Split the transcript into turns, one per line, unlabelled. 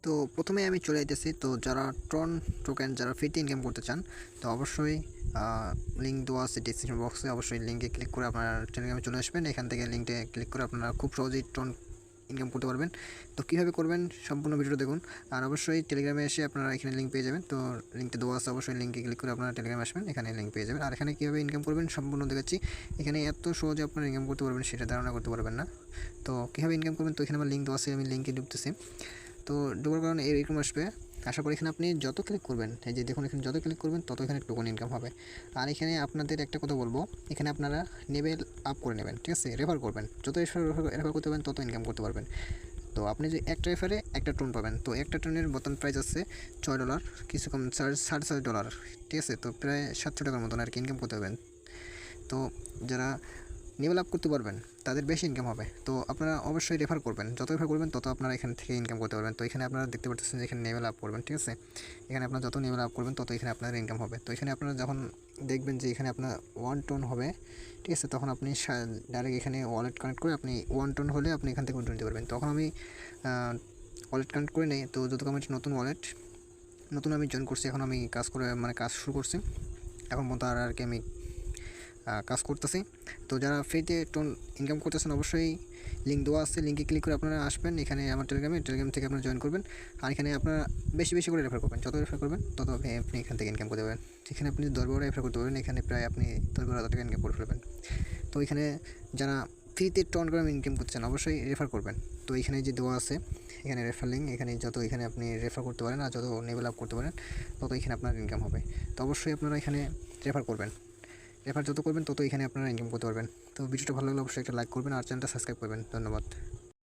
তো প্রথমে আমি চলে যাইতেছি। তো যারা ট্রন টোকেন যারা ফ্রিতে ইনকাম করতে চান, তো অবশ্যই লিঙ্ক দেওয়া আছে ডিসক্রিপশন বক্সে। অবশ্যই লিঙ্কে ক্লিক করে আপনার টেলিগ্রামে চলে আসবেন। এখান থেকে লিঙ্কে ক্লিক করে আপনারা খুব সহজেই ট্রন ইনকাম করতে পারবেন। তো কীভাবে করবেন সম্পূর্ণ ভিডিওটা দেখুন। আর অবশ্যই টেলিগ্রামে এসে আপনারা এখানে লিঙ্ক পেয়ে যাবেন। তো লিঙ্কটা দেওয়া আছে, অবশ্যই লিঙ্কে ক্লিক করে আপনারা টেলিগ্রামে আসবেন, এখানে লিঙ্ক পেয়ে যাবেন। আর এখানে কীভাবে ইনকাম করবেন সম্পূর্ণ দেখাচ্ছি। এখানে এত সহজে আপনারা ইনকাম করতে পারবেন সেটা ধারণা করতে পারবেন না। তো কীভাবে ইনকাম করবেন, তো এখানে আমার লিঙ্ক দেওয়া আছে, আমি লিঙ্কে ঢুকতেছি। তো ঢোকার কারণে এরকম আসবে। আশা করি এখানে আপনি যত ক্লিক করবেন, এই যে দেখুন এখানে যত ক্লিক করবেন তত এখানে টোকন ইনকাম হবে। আর এখানে আপনাদের একটা কথা বলবো, এখানে আপনারা লেভেল আপ করে নেবেন, ঠিক আছে? রেফার করবেন, যত রেফার করতে পারবেন তত ইনকাম করতে পারবেন। তো আপনি যে একটা রেফারে একটা টোন পাবেন। তো একটা টোনের বর্তমান প্রাইস আছে $6, কিছু কম $7.5, ঠিক আছে? তো প্রায় 700 টাকার মতন আর কি ইনকাম করতে পারবেন। তো যারা লেভেল আপ করতে পারবেন তাদের বেশি ইনকাম হবে। তো আপনারা অবশ্যই রেফার করবেন, যত রেফার করবেন তত আপনারা এখান থেকে ইনকাম করতে পারবেন। তো এখানে আপনারা দেখতে পাচ্ছেন যে এখানে লেভেল আপ করবেন, ঠিক আছে? এখানে আপনারা যত লেভেল আপ করবেন তত এখানে আপনার ইনকাম হবে। তো এখানে আপনারা যখন দেখবেন যে এখানে আপনার 1 টোন হবে, ঠিক আছে, তখন আপনি ডাইরেক্ট এখানে ওয়ালেট কানেক্ট করে আপনি 1 টোন হলে আপনি এখান থেকে উইথড্র নিতে পারবেন। তখন আমি ওয়ালেট কানেক্ট করে নেই। তো যত আমার নতুন ওয়ালেট নতুন আমি জয়েন করছি, এখন আমি কাজ করে কাজ শুরু করছি এখন পর্যন্ত। আর কি আমি কাজ করতেছি। তো যারা ফ্রিতে টোন ইনকাম করতেছেন অবশ্যই লিঙ্ক দেওয়া আছে, লিঙ্কে ক্লিক করে আপনারা আসবেন এখানে আমার টেলিগ্রাম থেকে আপনারা জয়েন করবেন। আর এখানে আপনারা বেশি বেশি করে রেফার করবেন, যত রেফার করবেন তত আপনি এখান থেকে ইনকাম করতে পারবেন। এখানে আপনি 10-12 রেফার করতে পারবেন, এখানে প্রায় আপনি 10-12 হাজার টাকা ইনকাম করে ফেলবেন। তো এখানে যারা ফ্রিতে টোন করে ইনকাম করছেন অবশ্যই রেফার করবেন। তো এখানে যে দেওয়া আছে এখানে রেফার লিঙ্ক, এখানে যত এখানে আপনি রেফার করতে পারেন আর যত লেভেল আপ করতে পারেন তত এখানে আপনার ইনকাম হবে। তো অবশ্যই আপনারা এখানে রেফার করবেন, রেফার যত করবেন তত এখানে আপনারা ইনকাম করতে পারবেন। তো ভিডিওটা ভালো লাগলে অবশ্যই একটা লাইক করবেন আর চ্যানেলটা সাবস্ক্রাইব করবেন। ধন্যবাদ।